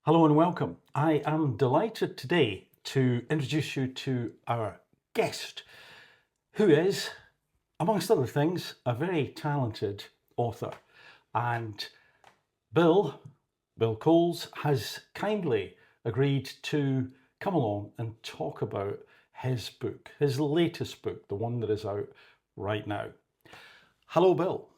Hello and welcome. I am delighted today to introduce you to our guest, who is, amongst other things, a very talented author. And Bill Coles, has kindly agreed to come along and talk about his book, his latest book, the one that is out right now. Hello, Bill.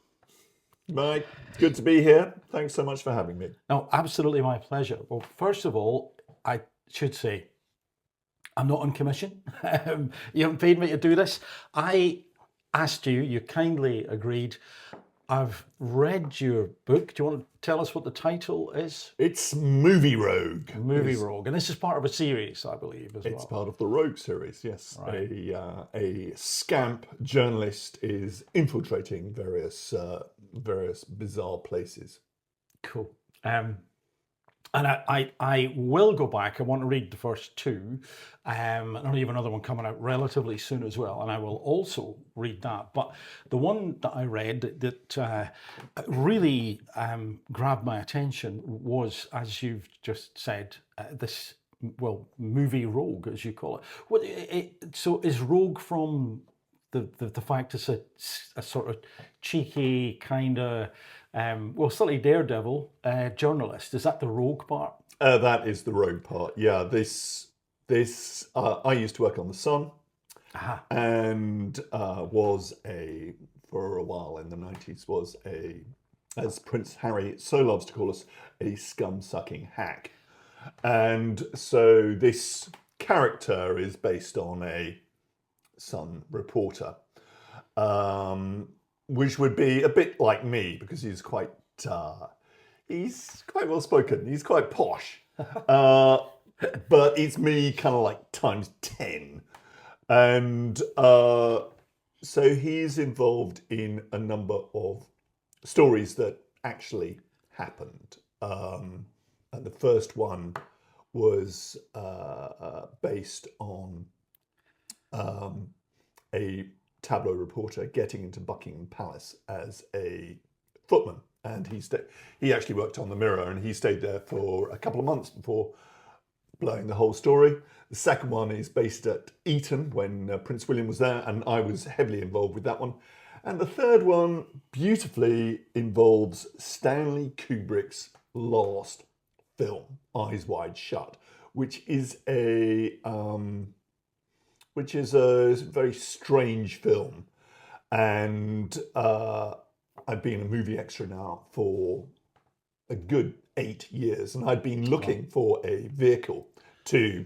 Mike, good to be here. Thanks so much for having me. No, absolutely my pleasure. Well, first of all, I should say I'm not on commission. You haven't paid me to do this. I asked you, you kindly agreed. I've read your book. Do you want to tell us what the title is? It's Movie Rogue. Movie Rogue. And this is part of a series, I believe, as It's well. part of the Rogue series, yes. Right. A scamp journalist is infiltrating various bizarre places. Cool. And I will go back. I want to read the first two. And I have another one coming out relatively soon as well. And I will also read that. But the one that I read that really grabbed my attention was, as you've just said, this, well, movie Rogue, as you call it. So is Rogue from the fact it's a sort of cheeky kind of, slightly daredevil journalist? Is that the rogue part? That is the Rogue part. Yeah, I used to work on The Sun. Aha. And for a while in the 90s, as Prince Harry so loves to call us, a scum-sucking hack. And so this character is based on a Sun reporter, which would be a bit like me because he's quite well spoken. He's quite posh, but it's me kind of like times 10, and so he's involved in a number of stories that actually happened. And the first one was based on a tabloid reporter getting into Buckingham Palace as a footman, and he actually worked on the Mirror, and he stayed there for a couple of months before blowing the whole story. The second one is based at Eton when Prince William was there, and I was heavily involved with that one. And the third one beautifully involves Stanley Kubrick's last film, Eyes Wide Shut, which is a very strange film. And I've been a movie extra now for a good 8 years, and I'd been looking for a vehicle to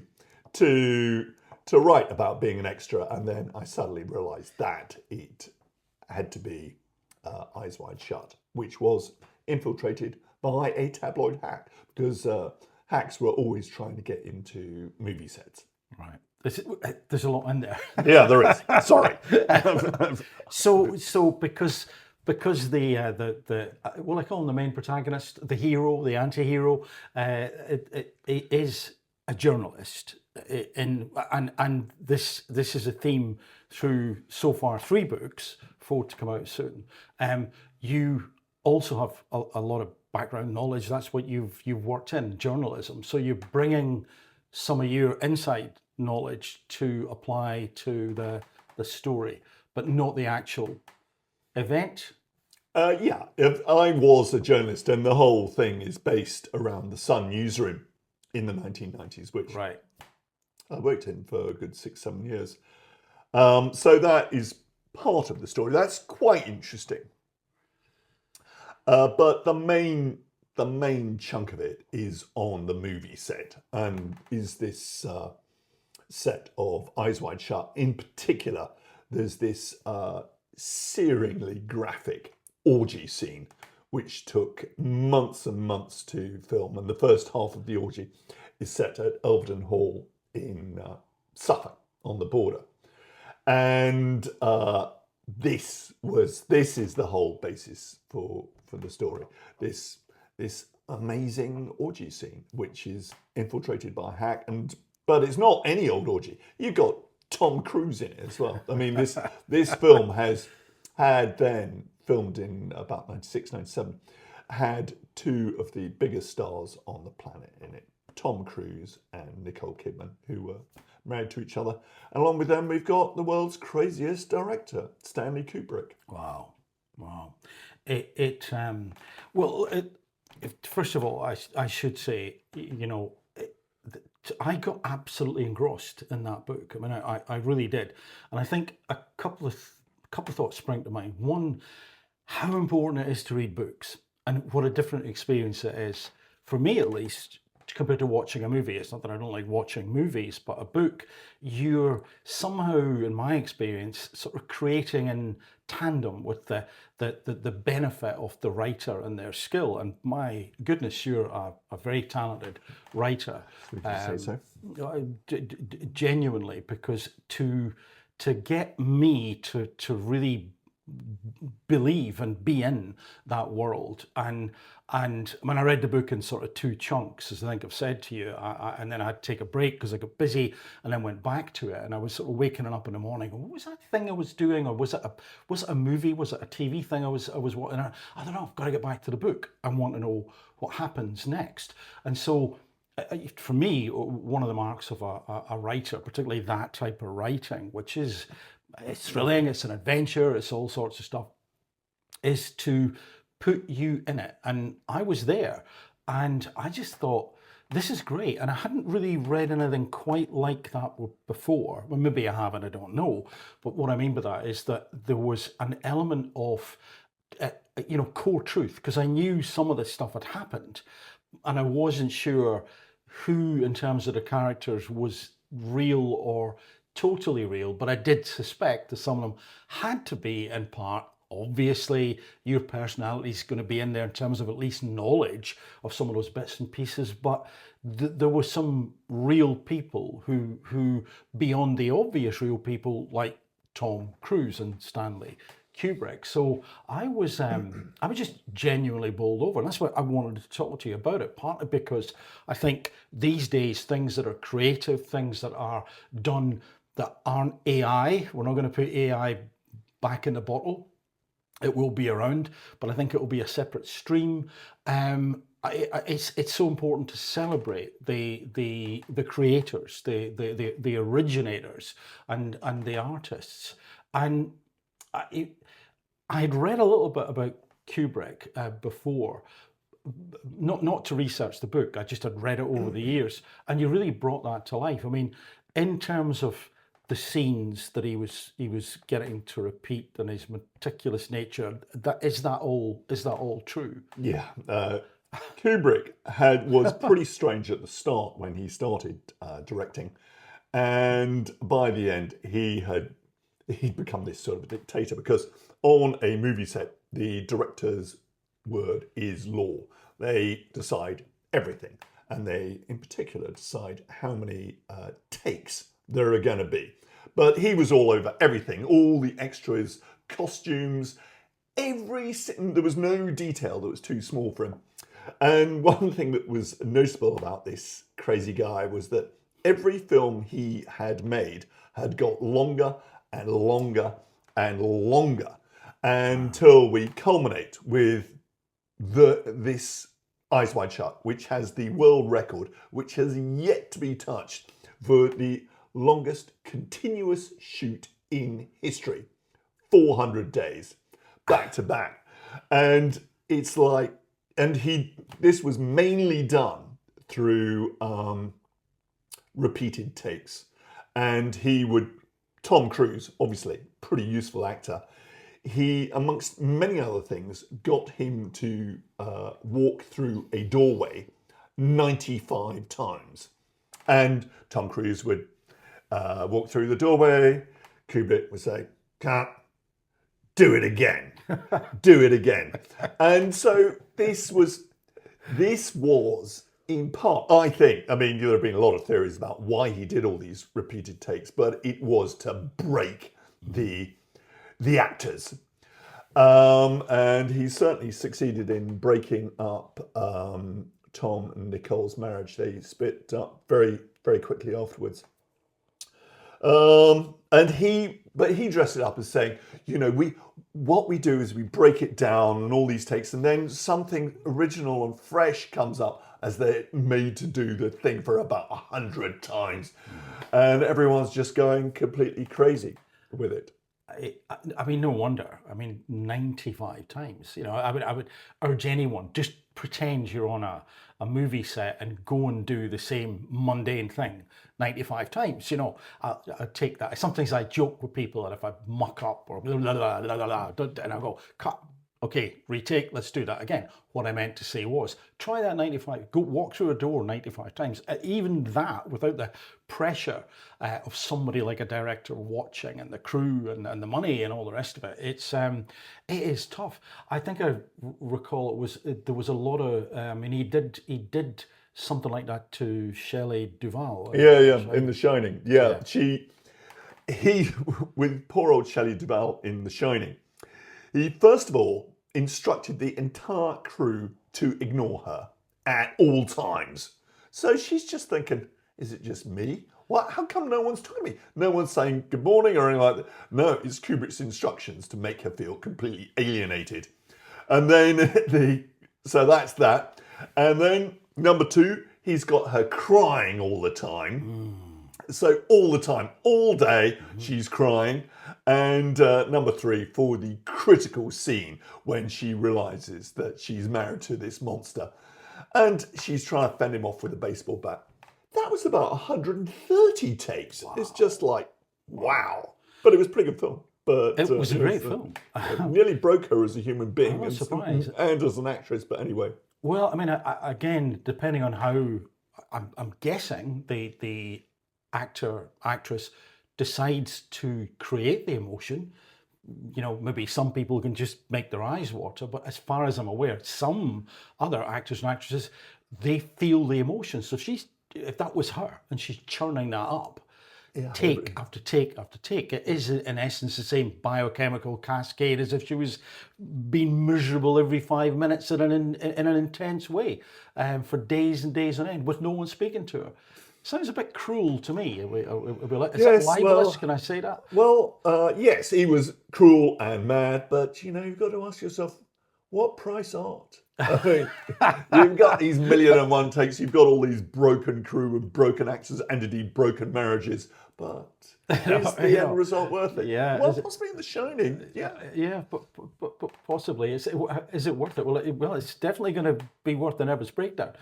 write about being an extra, and then I suddenly realised that it had to be Eyes Wide Shut, which was infiltrated by a tabloid hack, because hacks were always trying to get into movie sets. Right. There's a lot in there. Yeah, there is. Sorry. So because the well, I call him the main protagonist, the hero, the anti-hero, it is a journalist, and this is a theme through so far 3 books, 4 to come out soon. You also have a lot of background knowledge. That's what you've worked in, journalism. So you're bringing some of your inside knowledge to apply to the story, but not the actual event. Yeah, I was a journalist, and the whole thing is based around the Sun newsroom in the 1990s, which Right. I worked in for a good 6-7 years. So that is part of the story. That's quite interesting. But the main chunk of it is on the movie set, and is this set of Eyes Wide Shut. In particular, there's this searingly graphic orgy scene, which took months and months to film. And the first half of the orgy is set at Elvedon Hall in Suffolk on the border. And this is the whole basis for the story. This amazing orgy scene, which is infiltrated by a hack, but it's not any old orgy. You've got Tom Cruise in it as well. I mean, this film had then filmed in about 96, 97, had 2 of the biggest stars on the planet in it. Tom Cruise and Nicole Kidman, who were married to each other. And along with them, we've got the world's craziest director, Stanley Kubrick. Wow. First of all, I should say, I got absolutely engrossed in that book. I mean, I really did. And I think a couple of thoughts spring to mind. One, how important it is to read books and what a different experience it is, for me at least, compared to watching a movie. It's not that I don't like watching movies, but a book, you're somehow, in my experience, sort of creating in tandem with the benefit of the writer and their skill. And my goodness, you're a very talented writer. Would you say so? Genuinely, because to get me to really believe and be in that world, and I mean, I read the book in sort of two chunks, as I think I've said to you, and then I had to take a break because I got busy, and then went back to it, and I was sort of waking up in the morning, what was that thing I was doing, or was it a movie, was it a TV thing I was watching? I don't know, I've got to get back to the book. I want to know what happens next. And so for me, one of the marks of a writer, particularly that type of writing, which is, it's thrilling, it's an adventure, it's all sorts of stuff, is to put you in it. And I was there, and I just thought, this is great. And I hadn't really read anything quite like that before. Well, maybe I have, and I don't know. But what I mean by that is that there was an element of, core truth, because I knew some of this stuff had happened, and I wasn't sure who, in terms of the characters, was real or totally real, but I did suspect that some of them had to be, in part. Obviously, your personality is going to be in there in terms of at least knowledge of some of those bits and pieces, but there were some real people who, beyond the obvious real people, like Tom Cruise and Stanley Kubrick. So I was just genuinely bowled over, and that's why I wanted to talk to you about it. Partly because I think these days, things that are creative, things that are done that aren't AI, we're not going to put AI back in the bottle. It will be around, but I think it will be a separate stream. It's so important to celebrate the creators, the originators, and the artists. And I had read a little bit about Kubrick before, not to research the book. I just had read it over the years, and you really brought that to life. I mean, in terms of the scenes that he was getting to repeat, and his meticulous nature, is that all true? Yeah, Kubrick was pretty strange at the start when he started directing, and by the end he'd become this sort of a dictator, because on a movie set, the director's word is law. They decide everything, and they in particular decide how many takes there are going to be. But he was all over everything, all the extras, costumes, there was no detail that was too small for him. And one thing that was noticeable about this crazy guy was that every film he had made had got longer and longer and longer, until we culminate with this Eyes Wide Shut, which has the world record, which has yet to be touched, for the longest continuous shoot in history. 400 days, back to back. And it's like, this was mainly done through repeated takes. And Tom Cruise, obviously, pretty useful actor, he, amongst many other things, got him to walk through a doorway 95 times. And Tom Cruise would walk through the doorway. Kubrick would say, "Cut, do it again, do it again." And so this was in part, I think, I mean, there have been a lot of theories about why he did all these repeated takes, but it was to break the actors. And he certainly succeeded in breaking up Tom and Nicole's marriage. They split up very, very quickly afterwards. But he dressed it up as saying, what we do is we break it down and all these takes, and then something original and fresh comes up, as they're made to do the thing for about 100 times. And everyone's just going completely crazy with it. I mean, no wonder. I mean, 95 times. You know, I would urge anyone, just pretend you're on a movie set and go and do the same mundane thing 95 times. You know, I take that. Sometimes I joke with people that if I muck up or blah, blah, blah, blah, blah, blah, and I go, cut. Okay, retake, let's do that again. What I meant to say was, try that 95, go walk through a door 95 times. Even that, without the pressure of somebody like a director watching and the crew and the money and all the rest of it, it is tough. I think I recall there was a lot of, and he did something like that to Shelley Duvall. Yeah, in The Shining. Yeah, he, with poor old Shelley Duvall in The Shining, he first of all instructed the entire crew to ignore her at all times. So she's just thinking, is it just me? What? How come no one's talking to me? No one's saying good morning or anything like that. No, it's Kubrick's instructions to make her feel completely alienated. And then so that's that. And then number two, he's got her crying all the time. So all the time, all day, she's crying. And number three, for the critical scene when she realizes that she's married to this monster and she's trying to fend him off with a baseball bat. That was about 130 takes. Wow. It's just like, wow. But it was a pretty good film. But it was a great film. It nearly broke her as a human being and as an actress, but anyway. Well, I mean, again, depending on how, I'm guessing the actress decides to create the emotion. You know, maybe some people can just make their eyes water, but as far as I'm aware, some other actors and actresses, they feel the emotion. So if that was her and she's churning that up, take after take after take, it is in essence the same biochemical cascade as if she was being miserable every 5 minutes in an intense way for days and days on end with no one speaking to her. Sounds a bit cruel to me. Is that libelous? Can I say that? Well, yes, he was cruel and mad, but you've got to ask yourself, what price art? I mean, you've got these 1,000,001 takes, you've got all these broken crew and broken actors and indeed broken marriages, but is the end result worth it? Yeah. Well, possibly in The Shining. Yeah. Yeah, but possibly. Is it worth it? Well, it's definitely going to be worth the nervous breakdown.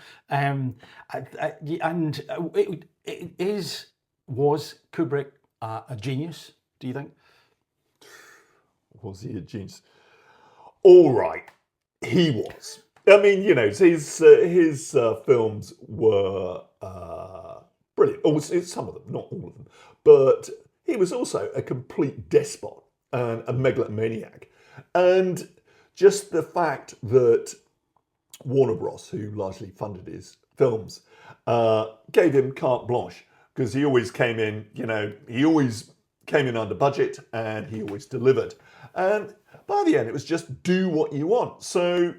Was Kubrick a genius, do you think? Was he a genius? All right, he was. I mean, his films were brilliant. Some of them, not all of them. But he was also a complete despot and a megalomaniac. And just the fact that Warner Bros., who largely funded his films, gave him carte blanche, because he always came in, under budget and he always delivered. And by the end, it was just do what you want. So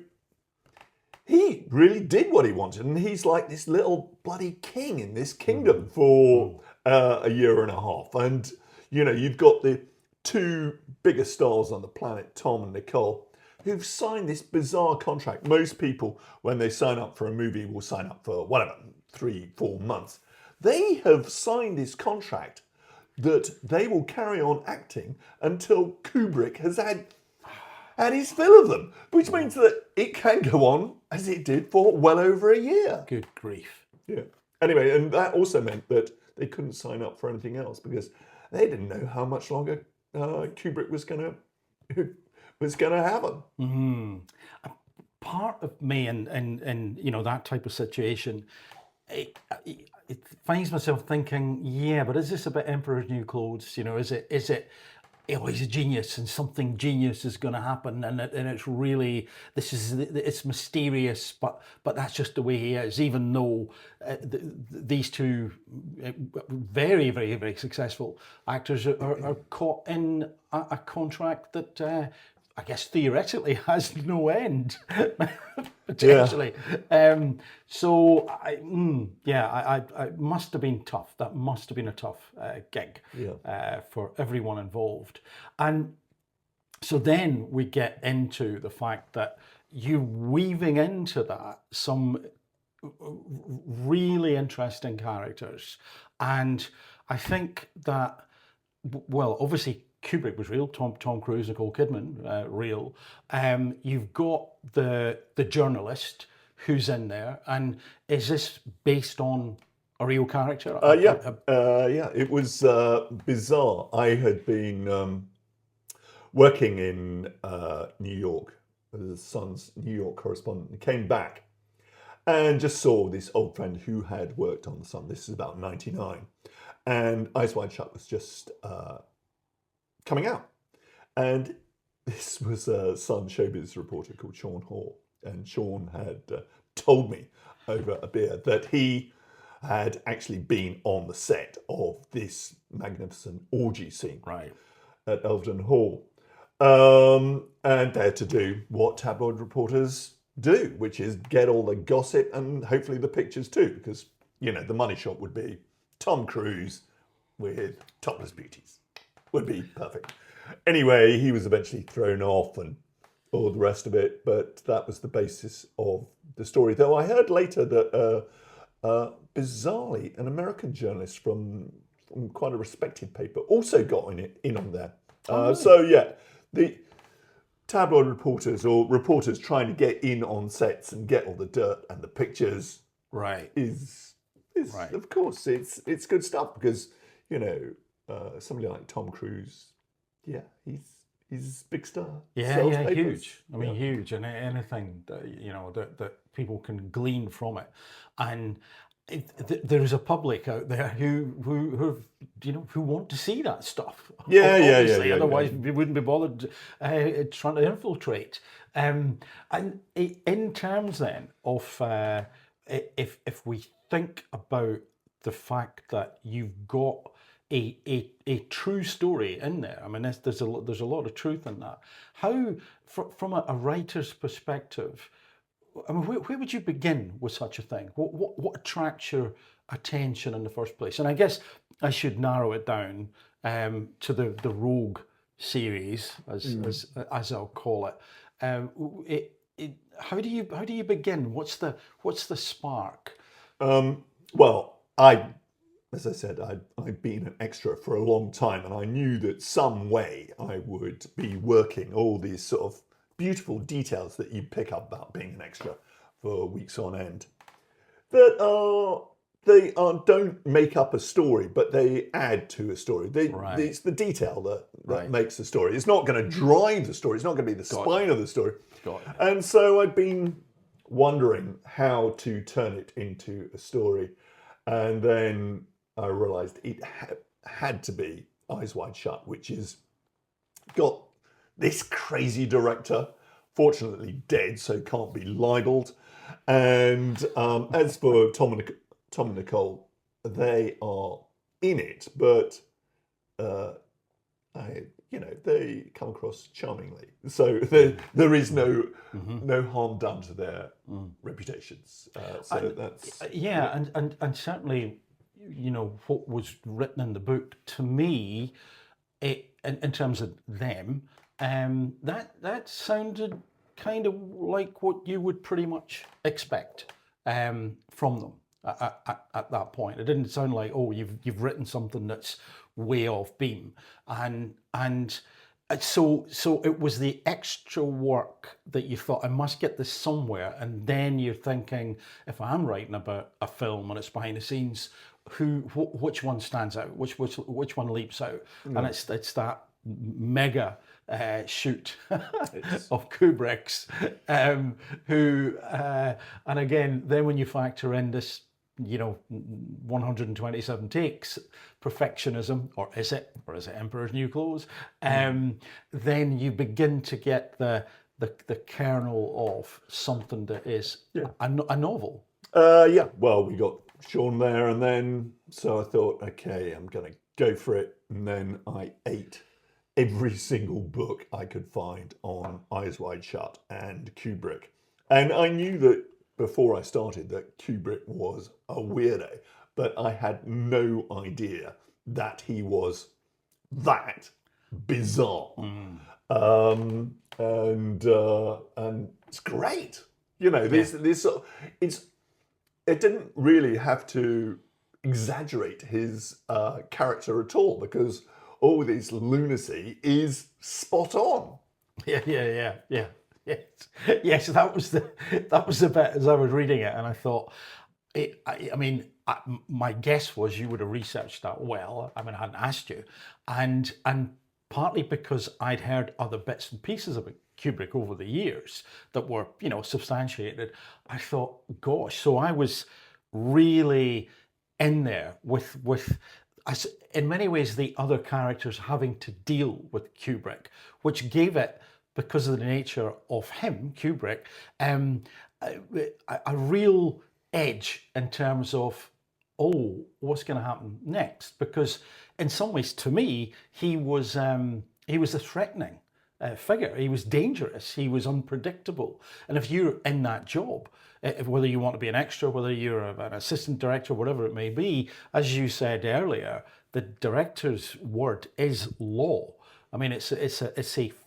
he really did what he wanted. And he's like this little bloody king in this kingdom for a year and a half. And, you've got the two biggest stars on the planet, Tom and Nicole, who've signed this bizarre contract. Most people, when they sign up for a movie, will sign up for 3-4 months. They have signed this contract that they will carry on acting until Kubrick has had his fill of them, which means that it can go on as it did for well over a year. Good grief. Yeah. Anyway, and that also meant that they couldn't sign up for anything else because they didn't know how much longer Kubrick was going to have them. Mm-hmm. Part of me in that type of situation, it finds myself thinking, yeah, but is this a bit Emperor's New Clothes? Is it? He's a genius, and something genius is going to happen, and it's really it's mysterious, but that's just the way he is. Even though these two very, very, very successful actors are caught in a contract that I guess theoretically has no end, potentially. Yeah. So I must have been tough. That must have been a tough gig for everyone involved. And so then we get into the fact that you're weaving into that some really interesting characters, and I think that, well, obviously Kubrick was real. Tom Cruise, Nicole Kidman, real. You've got the journalist who's in there, and is this based on a real character? Yeah. It was bizarre. I had been working in New York as the Sun's New York correspondent, and came back and just saw this old friend who had worked on the Sun. This is about '99, and Eyes Wide Shut was just coming out, and this was a Sun showbiz reporter called Sean Hall, and Sean had told me over a beer that he had actually been on the set of this magnificent orgy scene Right. at Elvedon Hall, and there to do what tabloid reporters do, which is get all the gossip and hopefully the pictures too, because the money shot would be Tom Cruise with topless beauties, would be perfect. Anyway, he was eventually thrown off and all the rest of it, but that was the basis of the story. Though I heard later that bizarrely, an American journalist from quite a respected paper also got in on there. Really? So yeah, the tabloid reporters or reporters trying to get in on sets and get all the dirt and the pictures Right. is Right. of course it's good stuff, because somebody like Tom Cruise, yeah, he's big star. Yeah, Sells yeah, papers. huge. I mean, huge, and anything that people can glean from it, and there is a public out there who want to see that stuff. Obviously, Yeah. otherwise we wouldn't be bothered trying to infiltrate. And in terms then of if we think about the fact that you've got a true story in there. I mean, there's a lot of truth in that. How, from a writer's perspective, I mean, where would you begin with such a thing? What attracts your attention in the first place? And I guess I should narrow it down to the Rogue series, as I'll call it. How do you begin? What's the spark? Well, as I said, I'd been an extra for a long time, and I knew that some way I would be working all these sort of beautiful details that you pick up about being an extra for weeks on end, that don't make up a story, but they add to a story. It's the detail that makes the story. It's not going to drive the story. It's not going to be the spine of the story. And so I'd been wondering how to turn it into a story, and then I realised it had to be Eyes Wide Shut, which is got this crazy director, fortunately dead, so can't be libelled. And as for Tom and Nicole, they are in it, but they come across charmingly. So there is no harm done to their reputations. And certainly, what was written in the book, to me, in terms of them, that sounded kind of like what you would pretty much expect from them at that point. It didn't sound like, oh, you've written something that's way off beam, and so it was the extra work that you thought, I must get this somewhere, and then you're thinking, if I'm writing about a film and it's behind the scenes, which one stands out, which one leaps out, and it's that mega shoot of Kubrick's, who and again, then when you factor in this 127 takes perfectionism, or is it Emperor's New Clothes, then you begin to get the kernel of something that is a novel. Well, we got Sean there, and then so I thought, okay, I'm gonna go for it, and then I ate every single book I could find on Eyes Wide Shut and Kubrick, and I knew that before I started that Kubrick was a weirdo, but I had no idea that he was that bizarre. And it's great. It's it didn't really have to exaggerate his character at all, because all this lunacy is spot on. Yeah. Yes, yes. That was the bit as I was reading it, and I thought, I mean, my guess was you would have researched that well. I mean, I hadn't asked you, and partly because I'd heard other bits and pieces about Kubrick over the years that were, substantiated. I thought, gosh, so I was really in there with in many ways the other characters having to deal with Kubrick, which gave it, because of the nature of him, Kubrick, a real edge in terms of, oh, what's going to happen next? Because in some ways, to me, he was a threatening figure. He was dangerous. He was unpredictable. And if you're in that job, whether you want to be an extra, whether you're an assistant director, whatever it may be, as you said earlier, the director's word is law. I mean, it's a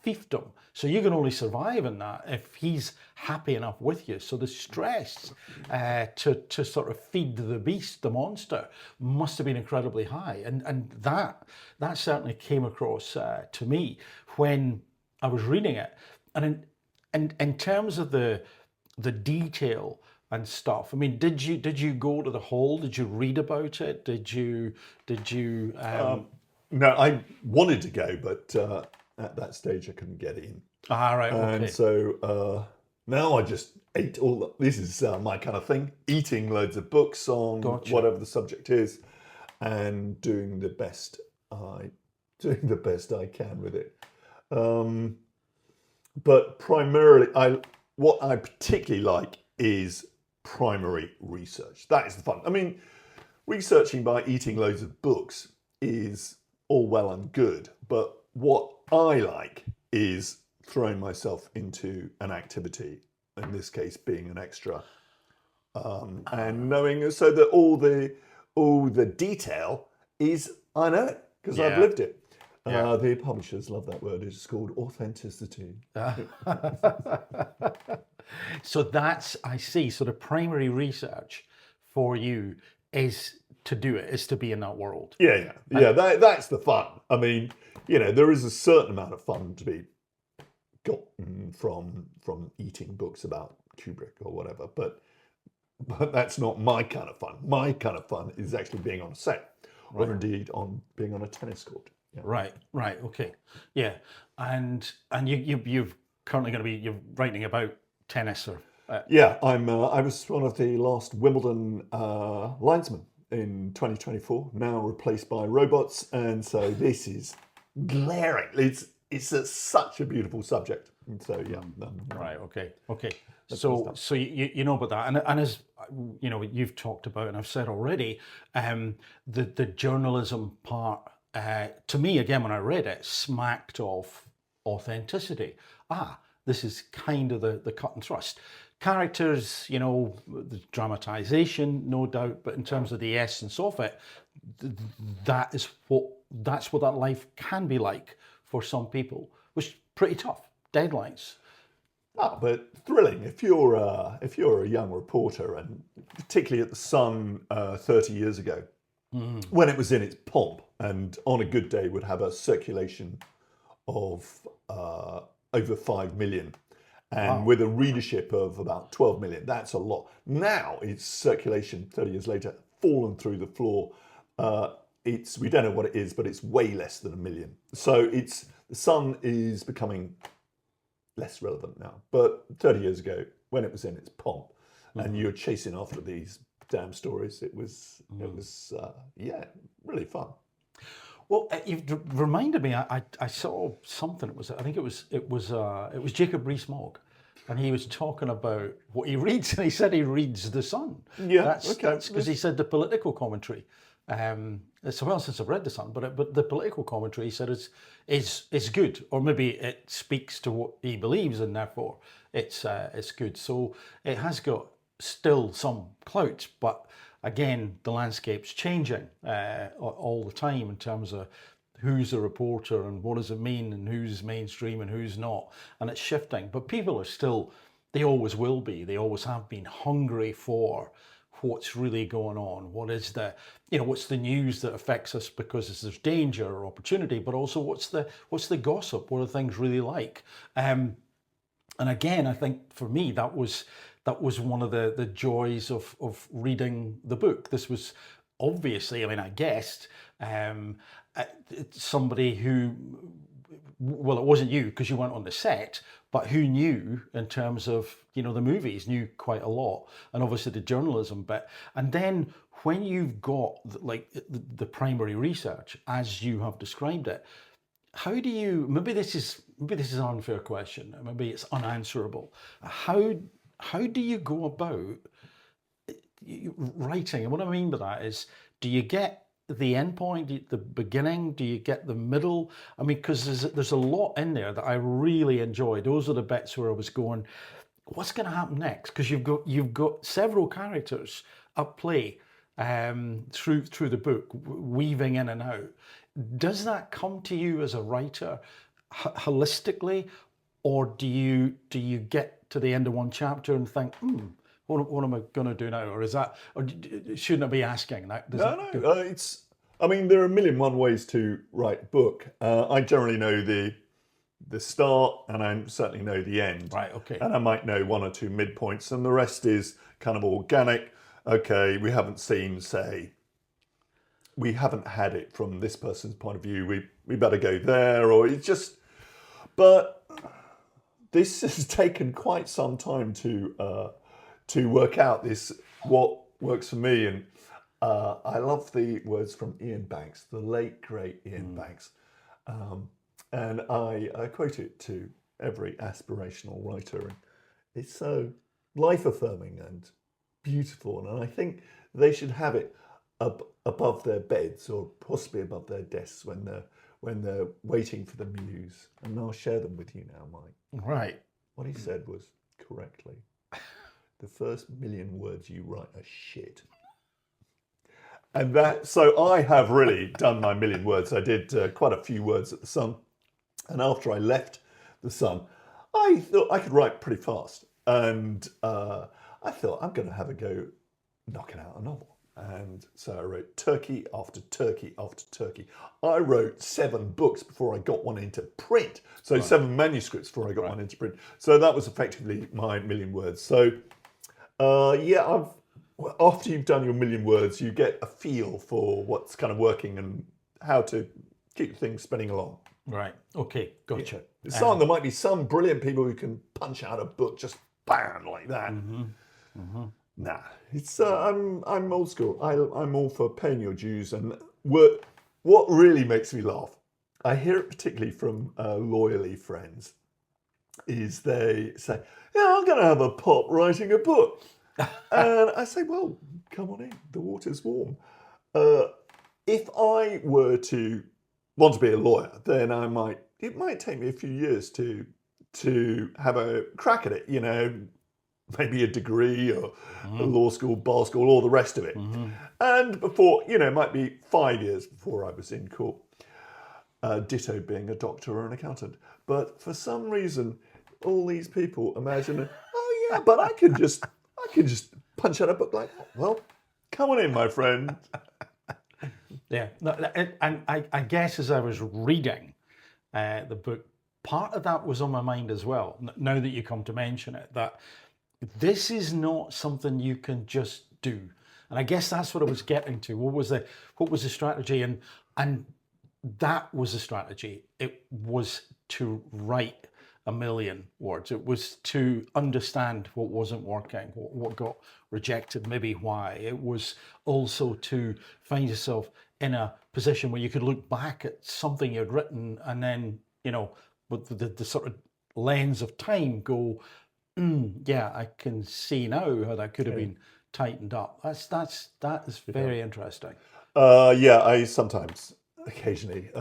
fiefdom. So you can only survive in that if he's happy enough with you. So the stress to sort of feed the beast, the monster, must have been incredibly high. And that certainly came across to me when I was reading it. And in terms of the detail and stuff, I mean, did you go to the hall? Did you read about it? Did you? No, I wanted to go, but at that stage I couldn't get in. Right, okay. And so now I just ate all. This is my kind of thing: eating loads of books on whatever the subject is, and doing the best I can with it. But primarily, what I particularly like is primary research. That is the fun. I mean, researching by eating loads of books is all well and good, but what I like is throwing myself into an activity, in this case being an extra, and knowing so that all the detail is, I know it because I've lived it. The publishers love that word. It's called authenticity. So that's, I see. So the primary research for you is to do it, is to be in that world. Yeah. That's the fun. I mean, there is a certain amount of fun to be gotten from eating books about Kubrick or whatever, but that's not my kind of fun. My kind of fun is actually being on a set, or indeed on being on a tennis court. Yeah. Right, okay, yeah, and you're currently going to be you're writing about tennis or. Yeah, I was one of the last Wimbledon linesmen in 2024. Now replaced by robots, and so this is glaring. It's such a beautiful subject. And so yeah. Right. Okay. So you know about that, and as you know, you've talked about, and I've said already, the journalism part. To me, again, when I read it, smacked of authenticity. This is kind of the cut and thrust. Characters, the dramatization, no doubt, but in terms of the essence of it, that's what that life can be like for some people, which is pretty tough. Deadlines. But thrilling if you're a young reporter, and particularly at the Sun 30 years ago, when it was in its pomp, and on a good day would have a circulation of over 5 million, and with a readership of about 12 million. That's a lot. Now its circulation 30 years later fallen through the floor. We don't know what it is, but it's way less than 1 million. So the Sun is becoming less relevant now. But 30 years ago, when it was in its pomp, and you're chasing after these damn stories, it was really fun. Well, you've reminded me. I saw something. I think it was Jacob Rees-Mogg, and he was talking about what he reads, and he said he reads The Sun. Yeah, that's because he said the political commentary. It's a while since I've read The Sun, but the political commentary, he said, is good, or maybe it speaks to what he believes, and therefore it's good. So it has got still some clout, but again, the landscape's changing all the time in terms of who's a reporter and what does it mean, and who's mainstream and who's not, and it's shifting. But people are still, they always will be, they always have been hungry for what's really going on. What is the, what's the news that affects us because there's danger or opportunity, but also what's the gossip? What are things really like? And again, I think for me that was one of the joys of reading the book. This was obviously, I mean, I guessed somebody who, well, it wasn't you because you weren't on the set, but who knew in terms of, the movies, knew quite a lot, and obviously the journalism bit. And then when you've got like the primary research, as you have described it, how do you, maybe this is an unfair question, maybe it's unanswerable. How do you go about writing? And what I mean by that is, do you get the end point, the beginning? Do you get the middle? I mean, because there's a lot in there that I really enjoyed. Those are the bits where I was going, what's going to happen next? Because you've got several characters at play through the book, weaving in and out. Does that come to you as a writer holistically, or do you get to the end of one chapter and think, what am I going to do now? Or is that, or shouldn't I be asking that? No. It's. I mean, there are a million and one ways to write a book. I generally know the start, and I certainly know the end. Right. Okay. And I might know one or two midpoints, and the rest is kind of organic. Okay, we haven't seen, say, we haven't had it from this person's point of view. We better go there, or it's just. But this has taken quite some time to work out what works for me. And I love the words from Ian Banks, the late great Ian Banks, and I quote it to every aspirational writer. And it's so life affirming and beautiful, and I think they should have it up above their beds or possibly above their desks when they're waiting for the muse. And I'll share them with you now, Mike. Right. What he said was correctly, the first million words you write are shit. And so I have really done my million words. I did quite a few words at the Sun. And after I left the Sun, I thought I could write pretty fast. And I thought, I'm going to have a go knocking out a novel. And so I wrote turkey after turkey after turkey. I wrote 7 books before I got one into print. So right. 7 manuscripts before I got one into print. So that was effectively my million words. So after you've done your million words, you get a feel for what's kind of working and how to keep things spinning along. Right. Okay. Gotcha. Yeah. There might be some brilliant people who can punch out a book just bam like that. Mm-hmm. Mm-hmm. Nah, it's I'm old school. I'm all for paying your dues, and what really makes me laugh, I hear it particularly from loyally friends, is they say, "Yeah, I'm going to have a pop writing a book," and I say, "Well, come on in. The water's warm." If I were to want to be a lawyer, then it might take me a few years to have a crack at it. Maybe a degree or a law school, bar school, all the rest of it. Mm-hmm. And before, it might be 5 years before I was in court. Ditto being a doctor or an accountant. But for some reason, all these people imagine, oh yeah, but I could just punch out a book like that. Well, come on in, my friend. Yeah, and I guess as I was reading the book, part of that was on my mind as well. Now that you come to mention it, that this is not something you can just do, and I guess that's what I was getting to. What was the strategy? And that was the strategy. It was to write a million words. It was to understand what wasn't working, what got rejected, maybe why. It was also to find yourself in a position where you could look back at something you'd written and then, with the sort of lens of time go, yeah, I can see now how that could have been tightened up. That is very interesting. I sometimes, occasionally,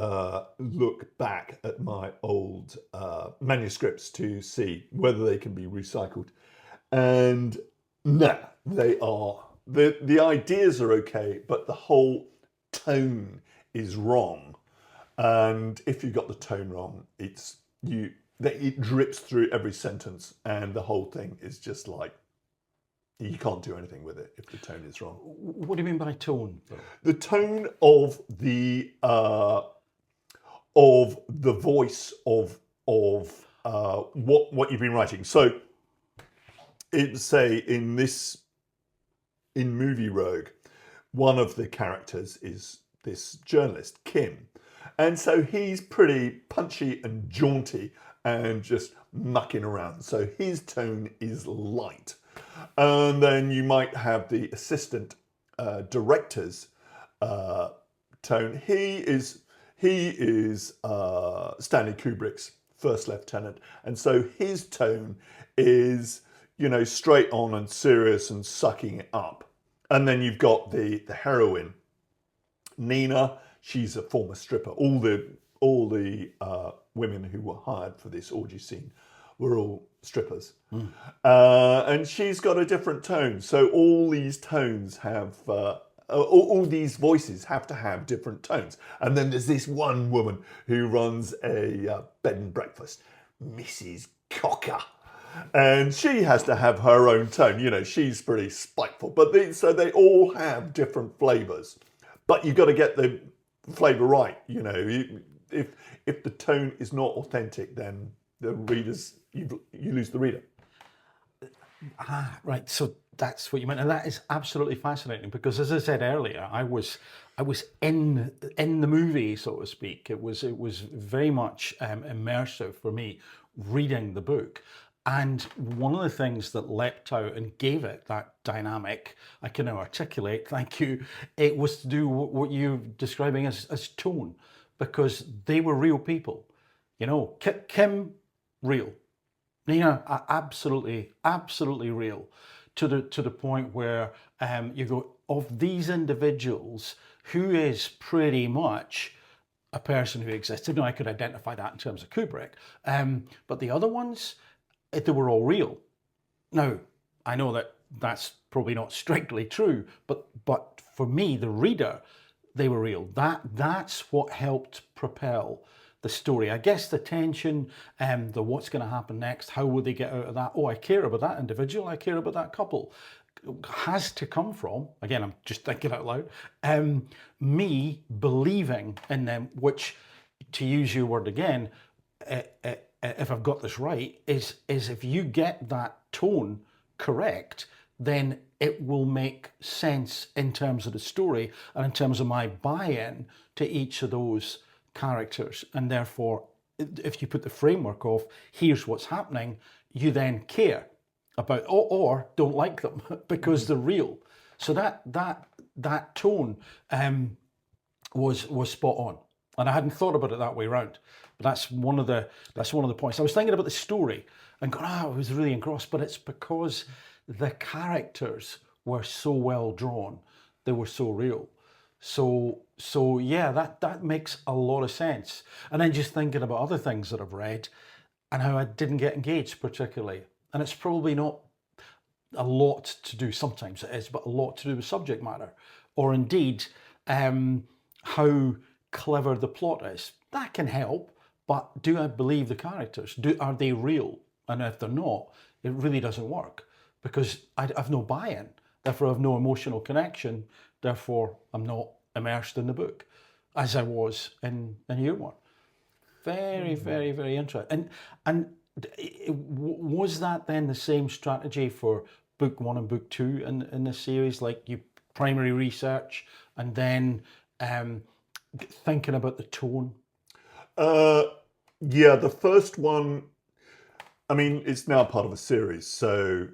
look back at my old manuscripts to see whether they can be recycled, and no, they are. The ideas are okay, but the whole tone is wrong. And if you got the tone wrong, it drips through every sentence, and the whole thing is just like You can't do anything with it if the tone is wrong. What do you mean by tone, though? The tone of the voice of what you've been writing. So, say in Movie Rogue, one of the characters is this journalist Kim, and so he's pretty punchy and jaunty and just mucking around. So his tone is light, and then you might have the assistant director's tone. He is Stanley Kubrick's first lieutenant, and so his tone is, straight on and serious and sucking it up. And then you've got the heroine, Nina. She's a former stripper. All the women who were hired for this orgy scene were all strippers, and she's got a different tone. So all these tones have. All these voices have to have different tones. And then there's this one woman who runs a bed and breakfast, Mrs. Cocker. And she has to have her own tone. She's pretty spiteful. But so they all have different flavours. But you've got to get the flavour right. If the tone is not authentic, then you lose the reader. Right. So that's what you meant, and that is absolutely fascinating because, as I said earlier, I was in the movie, so to speak. It was very much immersive for me reading the book, and one of the things that leapt out and gave it that dynamic I can now articulate. Thank you. It was to do what you're describing as tone, because they were real people. Kim, real. Nina, absolutely real, to the point where you go, of these individuals, who is pretty much a person who existed. Now, I could identify that in terms of Kubrick, but the other ones, they were all real. Now, I know that that's probably not strictly true, but for me, the reader, they were real. That's what helped propel the story. I guess the tension, the what's going to happen next, how will they get out of that? Oh, I care about that individual, I care about that couple, has to come from, again, I'm just thinking out loud, me believing in them, which, to use your word again, if I've got this right, is if you get that tone correct, then it will make sense in terms of the story and in terms of my buy-in to each of those characters. And therefore, if you put the framework of here's what's happening, you then care about or don't like them because they're real. So that tone was spot on, and I hadn't thought about it that way around. But that's one of the points. I was thinking about the story and going, I was really engrossed, but it's because the characters were so well drawn, they were so real. So yeah, that makes a lot of sense. And then just thinking about other things that I've read and how I didn't get engaged particularly. And it's probably not a lot to do, sometimes it is, but a lot to do with subject matter. Or indeed, how clever the plot is. That can help, but do I believe the characters? Are they real? And if they're not, it really doesn't work because I've no buy-in. Therefore, I have no emotional connection. Therefore, I'm not immersed in the book as I was in year one. Very, very, very interesting. And was that then the same strategy for book one and book two in the series? Like you primary research and then thinking about the tone? Yeah, the first one, I mean, it's now part of a series. So,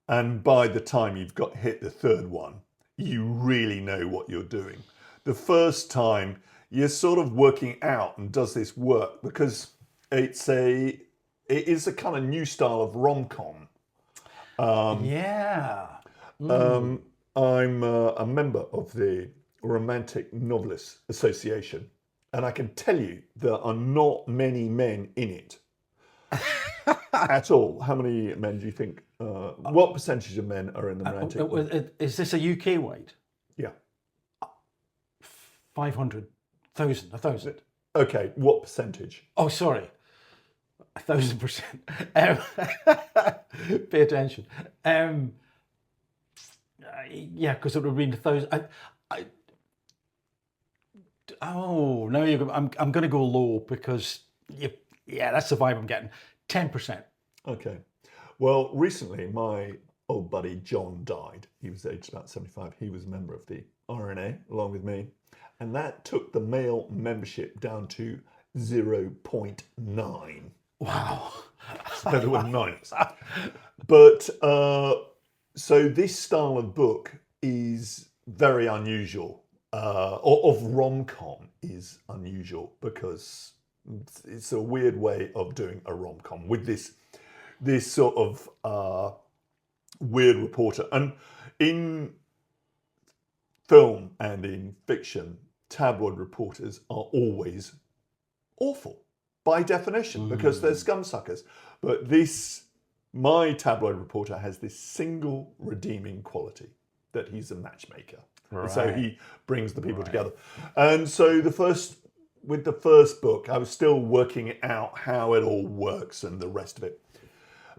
and by the time you've hit the third one, you really know what you're doing. The first time, you're sort of working out, and does this work? Because it is a kind of new style of rom-com. Yeah. I'm a member of the Romantic Novelists Association, and I can tell you there are not many men in it at all. How many men do you think? What percentage of men are in the romantic? Is this a UK wide? Yeah. 500,000, 1,000. Okay, what percentage? Oh, sorry. 1,000%. Pay attention. Yeah, because it would have been 1,000. Oh, now you're. I'm going to go low because yeah, that's the vibe I'm getting. 10%. Okay. Well, recently my old buddy John died. He was aged about 75. He was a member of the RNA along with me. And that took the male membership down to 0.9. Wow. So there were nine of us. But so this style of book is very unusual, or of rom-com is unusual because it's a weird way of doing a rom-com with this sort of weird reporter. And in film and in fiction, tabloid reporters are always awful by definition because they're scumsuckers. But my tabloid reporter has this single redeeming quality, that he's a matchmaker. And so he brings the people together. And so with the first book, I was still working out how it all works and the rest of it.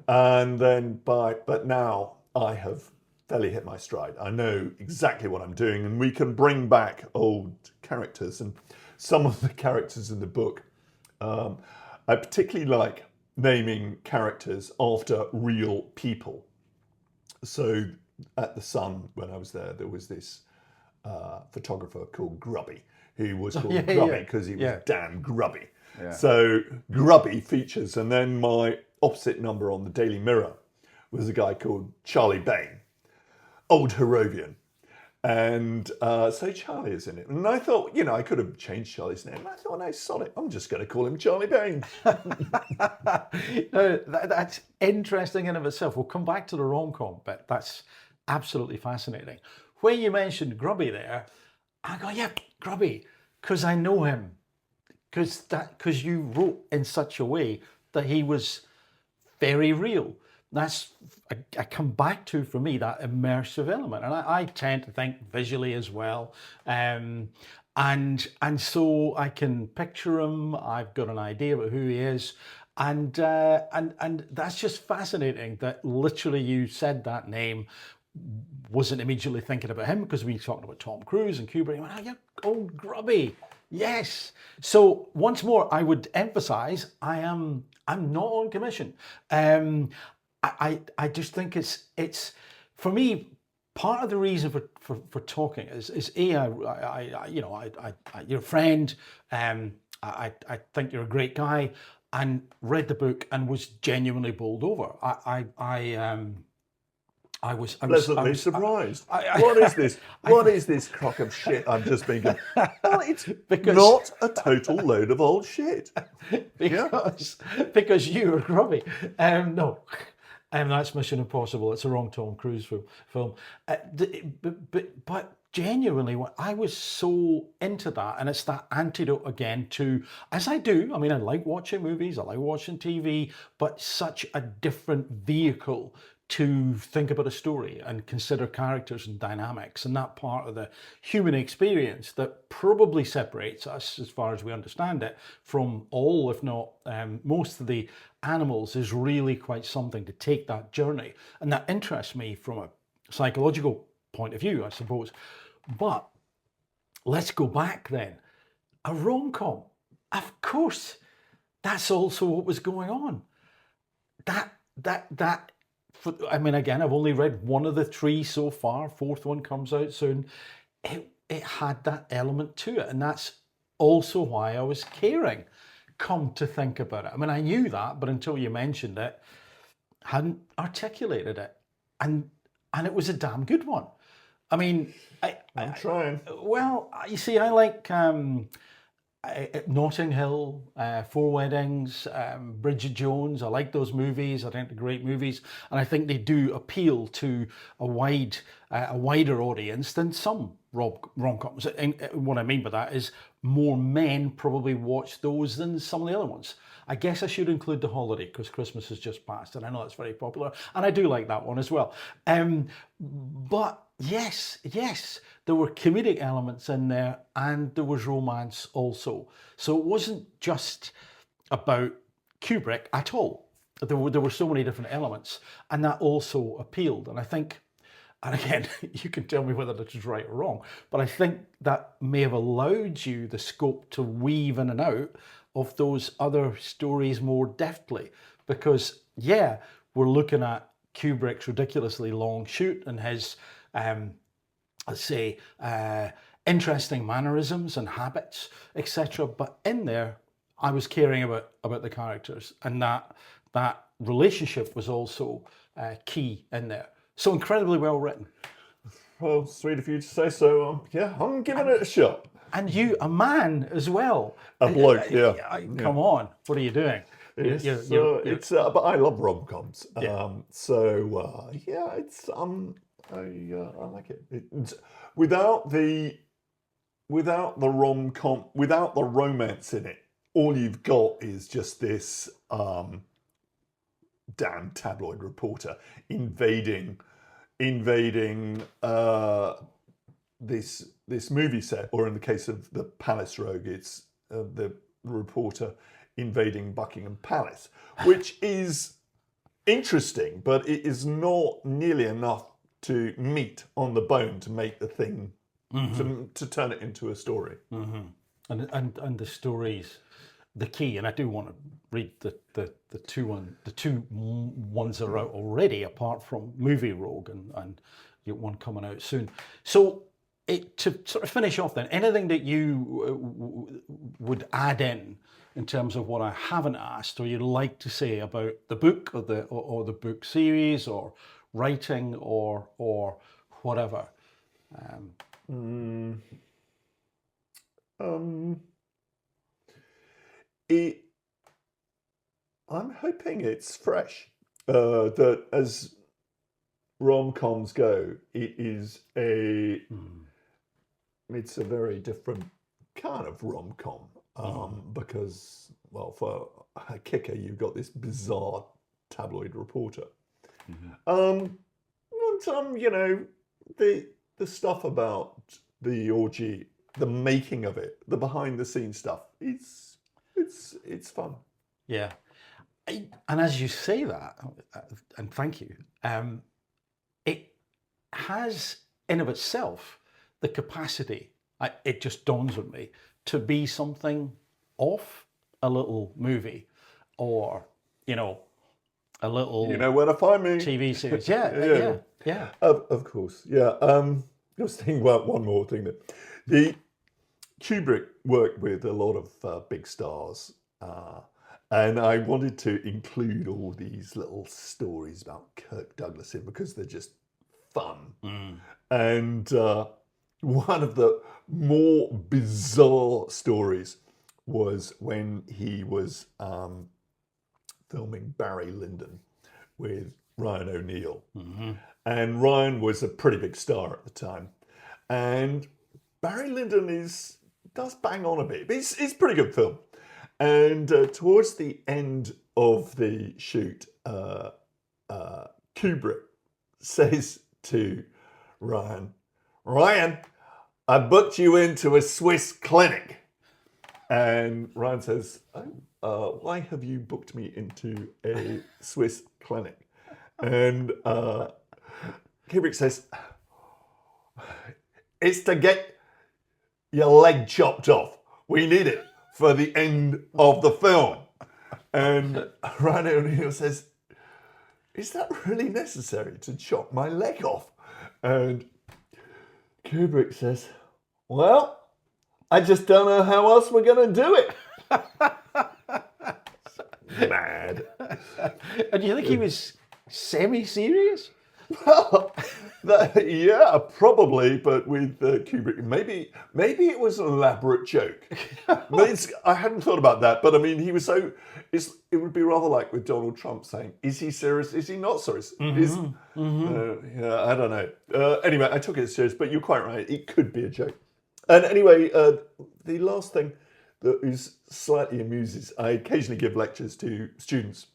And then but now I have fairly hit my stride. I know exactly what I'm doing, and we can bring back old characters. And some of the characters in the book, I particularly like naming characters after real people. So at the Sun, when I was there was this photographer called Grubby, who was called Grubby because he was damn grubby. Yeah. So Grubby features, and then my opposite number on the Daily Mirror was a guy called Charlie Bain, old Harrovian. And so Charlie is in it. And I thought, I could have changed Charlie's name. I thought, no, sod it. I'm just going to call him Charlie Bain. No, that's interesting in of itself. We'll come back to the rom-com, but that's absolutely fascinating. When you mentioned Grubby there, I go, yeah, Grubby, because I know him. Because you wrote in such a way that he was very real. That's I come back to, for me, that immersive element, and I tend to think visually as well, and so I can picture him. I've got an idea about who he is, and that's just fascinating. That literally you said that name, wasn't immediately thinking about him because we were talking about Tom Cruise and Kubrick. I went, oh yeah, old Grubby, yes. So once more, I would emphasise I'm not on commission. I just think it's for me, part of the reason for talking is you're a friend. I think you're a great guy, and read the book and was genuinely bowled over. I was pleasantly surprised. What is this? What is this crock of shit I've just been given? Well, it's not a total load of old shit. Because you were grubby. No. That's Mission Impossible. It's a wrong Tom Cruise film. But genuinely, I was so into that, and it's that antidote again to, as I do. I mean, I like watching movies, I like watching TV, but such a different vehicle to think about a story and consider characters and dynamics, and that part of the human experience that probably separates us, as far as we understand it, from all, if not most of the animals, is really quite something to take that journey. And that interests me from a psychological point of view, I suppose. But let's go back then. A rom-com, of course, that's also what was going on. I mean, again, I've only read one of the three so far. Fourth one comes out soon. It had that element to it, and that's also why I was caring. Come to think about it, I mean, I knew that, but until you mentioned it, hadn't articulated it, and it was a damn good one. I mean, I'm trying. Well, you see, I like Notting Hill, Four Weddings, Bridget Jones. I like those movies. I think they're great movies, and I think they do appeal to a wider audience than some rom-coms. And what I mean by that is more men probably watch those than some of the other ones. I guess I should include The Holiday because Christmas has just passed, and I know that's very popular, and I do like that one as well. But yes, there were comedic elements in there, and there was romance also. So it wasn't just about Kubrick at all. There were so many different elements, and that also appealed. And I think And again, you can tell me whether this is right or wrong, but I think that may have allowed you the scope to weave in and out of those other stories more deftly. Because, yeah, we're looking at Kubrick's ridiculously long shoot and his, let's say, interesting mannerisms and habits, etc. But in there, I was caring about the characters, and that relationship was also key in there. So incredibly well written. Well, sweet of you to say so. Yeah, I'm giving it a shot. And you, a man as well. A bloke, yeah. Come on, what are you doing? It's but I love rom-coms. Yeah. Yeah, it's I like it. It's without the rom-com, without the romance in it, all you've got is just this damn tabloid reporter invading this movie set, or in the case of the Palace Rogue, it's the reporter invading Buckingham Palace, which is interesting, but it is not nearly enough to meat on the bone to make the thing to turn it into a story. And the stories, the key, and I do want to read the two ones that are out already, apart from Movie Rogue, and you get one coming out soon. So to sort of finish off then, anything that you would add in terms of what I haven't asked, or you'd like to say about the book or the book series or writing or whatever? I'm hoping it's fresh. That as rom-coms go, it's a very different kind of rom-com. Because, well, for a kicker, you've got this bizarre tabloid reporter. And you know, the stuff about the orgy, the making of it, the behind the scenes stuff, it's fun. Yeah. And as you say that, and thank you, it has in of itself the capacity, it just dawns on me, to be something off a little movie, or, you know, a little... You know where to find me. TV series. Yeah. Of course, yeah. I was thinking about one more thing. That the Kubrick worked with a lot of big stars, and I wanted to include all these little stories about Kirk Douglas in, because they're just fun. And one of the more bizarre stories was when he was filming Barry Lyndon with Ryan O'Neal. And Ryan was a pretty big star at the time. And Barry Lyndon does bang on a bit. It's a pretty good film. And towards the end of the shoot, Kubrick says to Ryan, I booked you into a Swiss clinic. And Ryan says, why have you booked me into a Swiss clinic? And Kubrick says, it's to get your leg chopped off. We need it for the end of the film. And Ryan O'Neal says, is that really necessary to chop my leg off? And Kubrick says, well, I just don't know how else we're going to do it. Mad. And do you think he was semi-serious? Well, yeah, probably, but with Kubrick, maybe it was an elaborate joke. I hadn't thought about that, but I mean, he was so. It would be rather like with Donald Trump saying, "Is he serious? Is he not serious?" Yeah, I don't know. Anyway, I took it serious, but you're quite right. It could be a joke. And anyway, the last thing that is slightly amuses, I occasionally give lectures to students,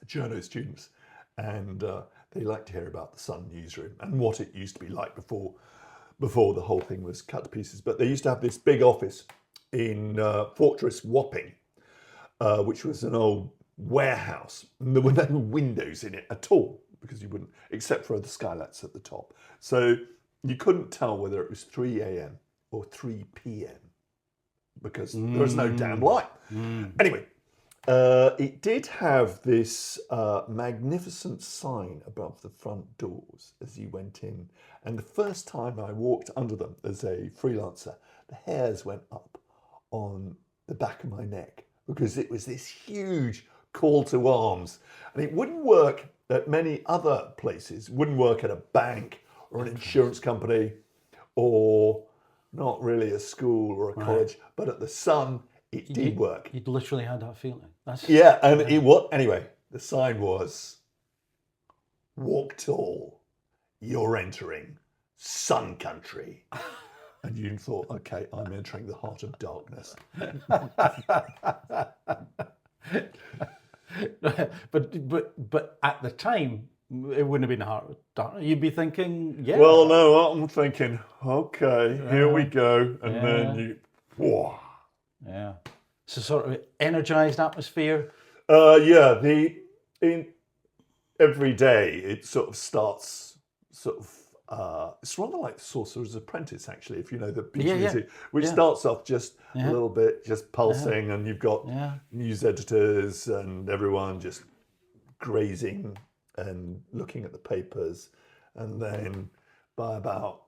journo students, and they like to hear about the Sun newsroom and what it used to be like before the whole thing was cut to pieces. But they used to have this big office in Fortress Wapping, which was an old warehouse. And there were no windows in it at all. because you wouldn't, except for the skylights at the top. So you couldn't tell whether it was 3 a.m. or 3 p.m. because there was no damn light. Anyway, it did have this magnificent sign above the front doors as you went in. And the first time I walked under them as a freelancer, the hairs went up on the back of my neck because it was this huge call to arms. And it wouldn't work at many other places. It wouldn't work at a bank or an insurance company or not really a school or a college, but at the Sun, it did work. You'd literally had that feeling. Yeah, and it was, anyway, the sign was, walk tall, you're entering Sun Country. And you thought, okay, I'm entering the heart of darkness. but at the time, it wouldn't have been hard. You'd be thinking, yeah. Well, no, I'm thinking, okay, here we go. And then you, whoa. Yeah. So sort of energized atmosphere. Yeah, every day it sort of starts it's rather like The Sorcerer's Apprentice, actually, if you know the piece of music, which starts off just a little bit, just pulsing, and you've got news editors and everyone just grazing and looking at the papers, and then by about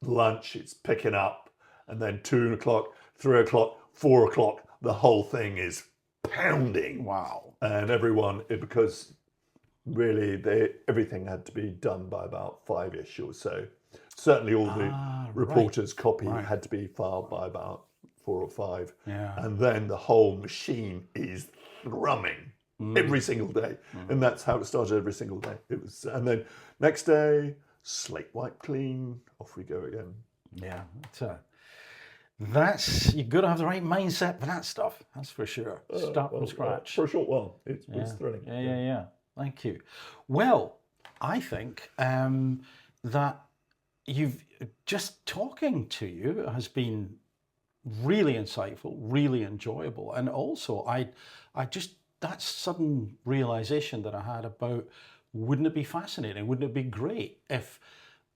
lunch it's picking up, and then 2 o'clock, 3 o'clock, 4 o'clock, the whole thing is pounding. Wow. And everyone, because really everything had to be done by about 5-ish or so. Certainly all the reporters' copy had to be filed by about 4 or 5. Yeah. And then the whole machine is thrumming every single day. And that's how it started every single day. It was, and then next day, slate wipe clean, off we go again. Yeah. You've got to have the right mindset for that stuff. That's for sure. Start from scratch. For a short while. It was thrilling. Yeah. Thank you. Well, I think that just talking to you has been really insightful, really enjoyable. And also, that sudden realization that I had about, wouldn't it be fascinating? Wouldn't it be great if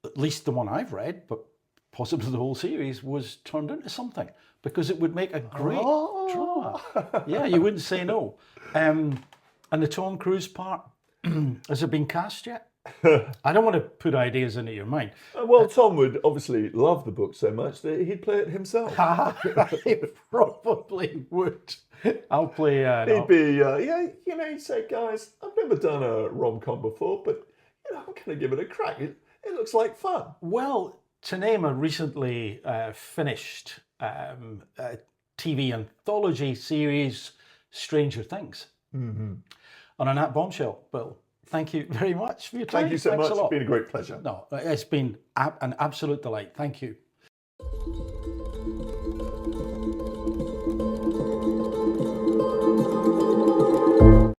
at least the one I've read, but possibly the whole series, was turned into something? Because it would make a great drama. Yeah, you wouldn't say no. And the Tom Cruise part, has it been cast yet? I don't want to put ideas into your mind. Well, Tom would obviously love the book so much that he'd play it himself. He probably would. I'll play. He'd be, he'd say, guys, I've never done a rom-com before, but I'm going to give it a crack. It looks like fun. Well, Tanema recently finished a TV anthology series, Stranger Things. Mm-hmm. And on that bombshell, Bill, thank you very much for your time. Thank you so much. It's been a great pleasure. No, it's been an absolute delight. Thank you.